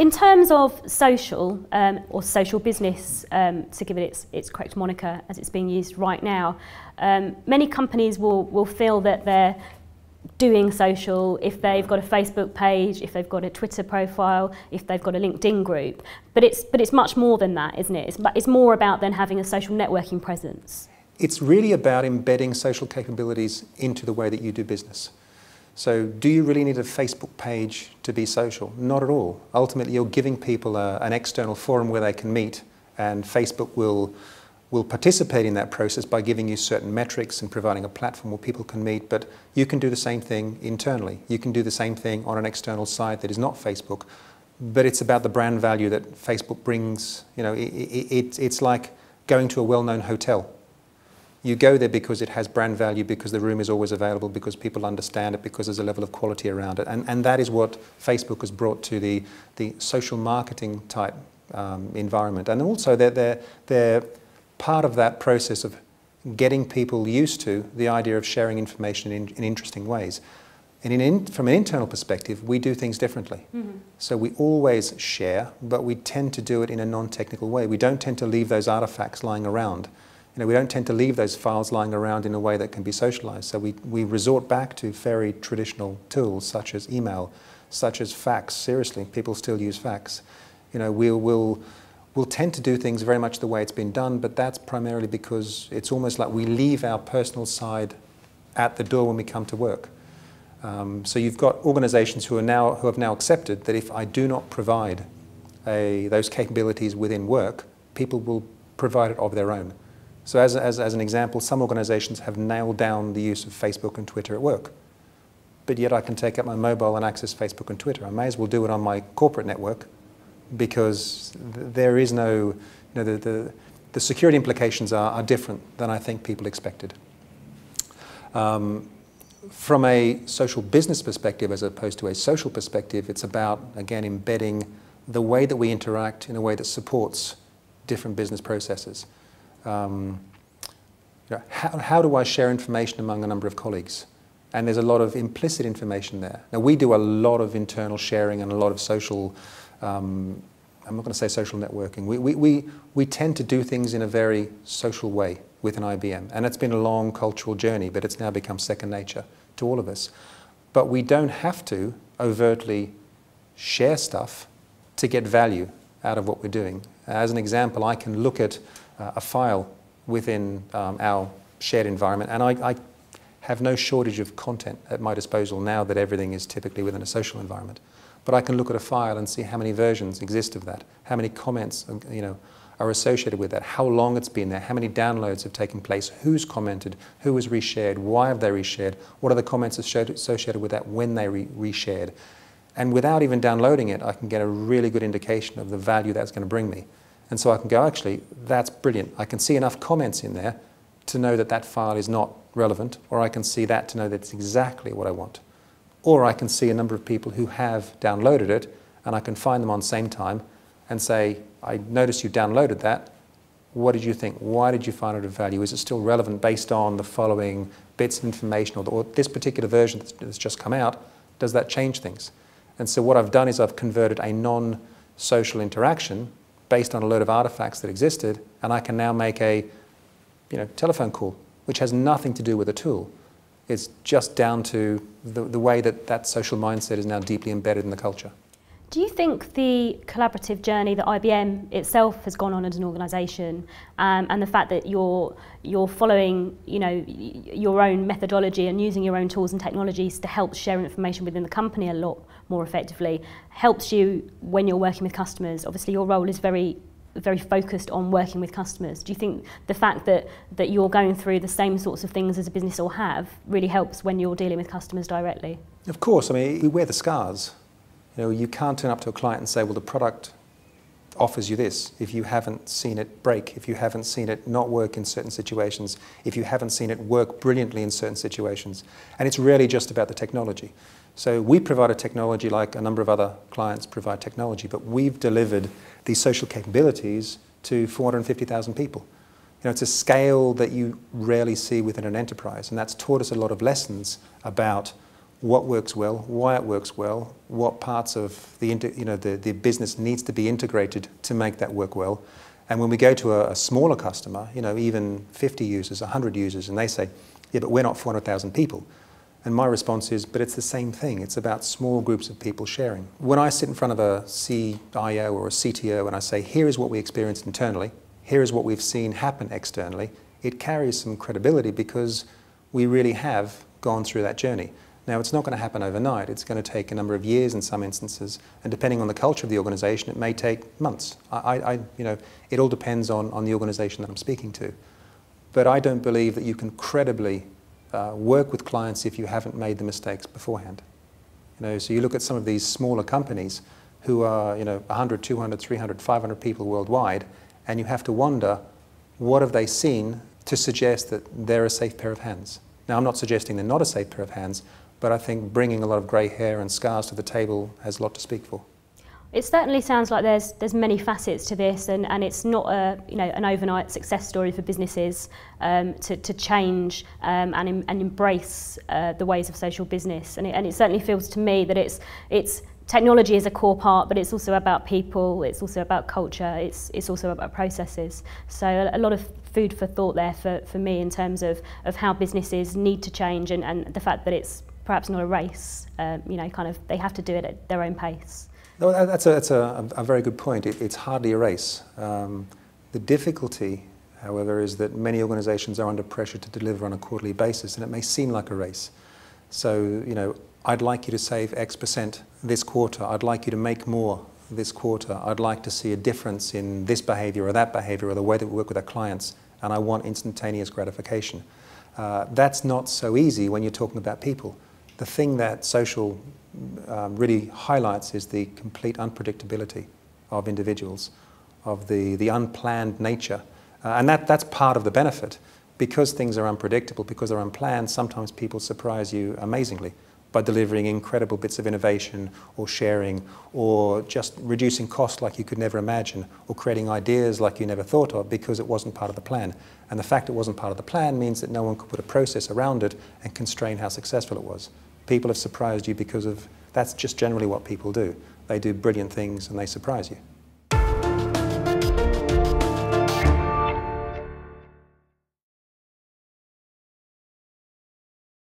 in terms of social, or social business, to give it its correct moniker as it's being used right now, many companies will feel that they're doing social if they've got a Facebook page, if they've got a Twitter profile, if they've got a LinkedIn group. But it's much more than that, isn't it? It's more about then having a social networking presence. It's really about embedding social capabilities into the way that you do business. So do you really need a Facebook page to be social? Not at all. Ultimately, you're giving people an external forum where they can meet, and Facebook will participate in that process by giving you certain metrics and providing a platform where people can meet, but you can do the same thing internally. You can do the same thing on an external site that is not Facebook, but it's about the brand value that Facebook brings. You know, it's like going to a well-known hotel. You go there because it has brand value, because the room is always available, because people understand it, because there's a level of quality around it. And that is what Facebook has brought to the social marketing type environment. And also they're part of that process of getting people used to the idea of sharing information in interesting ways. And from an internal perspective, we do things differently. Mm-hmm. So we always share, but we tend to do it in a non-technical way. We don't tend to leave those artifacts lying around. You know, we don't tend to leave those files lying around in a way that can be socialized. So we resort back to very traditional tools such as email, such as fax. Seriously, people still use fax. You know, we'll tend to do things very much the way it's been done, but that's primarily because it's almost like we leave our personal side at the door when we come to work. So you've got organizations who have now accepted that if I do not provide those capabilities within work, people will provide it of their own. So as an example, some organizations have nailed down the use of Facebook and Twitter at work. But yet I can take out my mobile and access Facebook and Twitter. I may as well do it on my corporate network, because there is no, you know, the security implications are different than I think people expected. From a social business perspective as opposed to a social perspective, it's about, again, embedding the way that we interact in a way that supports different business processes. You know, how do I share information among a number of colleagues? And there's a lot of implicit information there. Now, we do a lot of internal sharing and a lot of social, I'm not going to say social networking. We tend to do things in a very social way within IBM. And it's been a long cultural journey, but it's now become second nature to all of us. But we don't have to overtly share stuff to get value out of what we're doing. As an example, I can look at a file within our shared environment, and I have no shortage of content at my disposal now that everything is typically within a social environment. But I can look at a file and see how many versions exist of that, how many comments, you know, are associated with that, how long it's been there, how many downloads have taken place, who's commented, who has reshared, why have they reshared, what are the comments associated with that when they reshared. And without even downloading it, I can get a really good indication of the value that's going to bring me. And so I can go, actually, that's brilliant. I can see enough comments in there to know that that file is not relevant, or I can see that to know that it's exactly what I want. Or I can see a number of people who have downloaded it, and I can find them on same time and say, I noticed you downloaded that. What did you think? Why did you find it of value? Is it still relevant based on the following bits of information, or this particular version that's just come out? Does that change things? And so what I've done is I've converted a non-social interaction based on a load of artifacts that existed, and I can now make a telephone call, which has nothing to do with a tool. It's just down to the way that social mindset is now deeply embedded in the culture. Do you think the collaborative journey that IBM itself has gone on as an organisation, and the fact that you're following, you know, your own methodology and using your own tools and technologies to help share information within the company a lot more effectively, helps you when you're working with customers? Obviously, your role is very focused on working with customers. Do you think the fact that you're going through the same sorts of things as a business will have really helps when you're dealing with customers directly? Of course. I mean, we wear the scars. You know, you can't turn up to a client and say, well, the product offers you this if you haven't seen it break, if you haven't seen it not work in certain situations, if you haven't seen it work brilliantly in certain situations. And it's really just about the technology. So we provide a technology like a number of other clients provide technology, but we've delivered these social capabilities to 450,000 people. You know, it's a scale that you rarely see within an enterprise, and that's taught us a lot of lessons about what works well, why it works well, what parts of the business needs to be integrated to make that work well. And when we go to a smaller customer, even 50 users, 100 users, and they say, yeah, but we're not 400,000 people. And my response is, but it's the same thing. It's about small groups of people sharing. When I sit in front of a CIO or a CTO and I say, here is what we experienced internally, here is what we've seen happen externally, it carries some credibility because we really have gone through that journey. Now, it's not going to happen overnight. It's going to take a number of years in some instances, and depending on the culture of the organization, it may take months. It all depends on the organization that I'm speaking to. But I don't believe that you can credibly work with clients if you haven't made the mistakes beforehand. So you look at some of these smaller companies who are 100, 200, 300, 500 people worldwide, and you have to wonder, what have they seen to suggest that they're a safe pair of hands? Now, I'm not suggesting they're not a safe pair of hands, but I think bringing a lot of grey hair and scars to the table has a lot to speak for. It certainly sounds like there's many facets to this, and it's not an overnight success story for businesses to change and embrace the ways of social business. And it certainly feels to me that it's technology is a core part, but it's also about people, it's also about culture, it's also about processes. So a lot of food for thought there for me in terms of how businesses need to change, and the fact that it's perhaps not a race. They have to do it at their own pace. No, that's a very good point. It's hardly a race. The difficulty, however, is that many organizations are under pressure to deliver on a quarterly basis, and it may seem like a race. So, I'd like you to save X% this quarter. I'd like you to make more this quarter. I'd like to see a difference in this behavior or that behavior or the way that we work with our clients, and I want instantaneous gratification. That's not so easy when you're talking about people. The thing that social really highlights is the complete unpredictability of individuals, of the unplanned nature. And that's part of the benefit. Because things are unpredictable, because they're unplanned, sometimes people surprise you amazingly by delivering incredible bits of innovation or sharing or just reducing costs like you could never imagine or creating ideas like you never thought of because it wasn't part of the plan. And the fact it wasn't part of the plan means that no one could put a process around it and constrain how successful it was. People have surprised you because of, that's just generally what people do. They do brilliant things and they surprise you.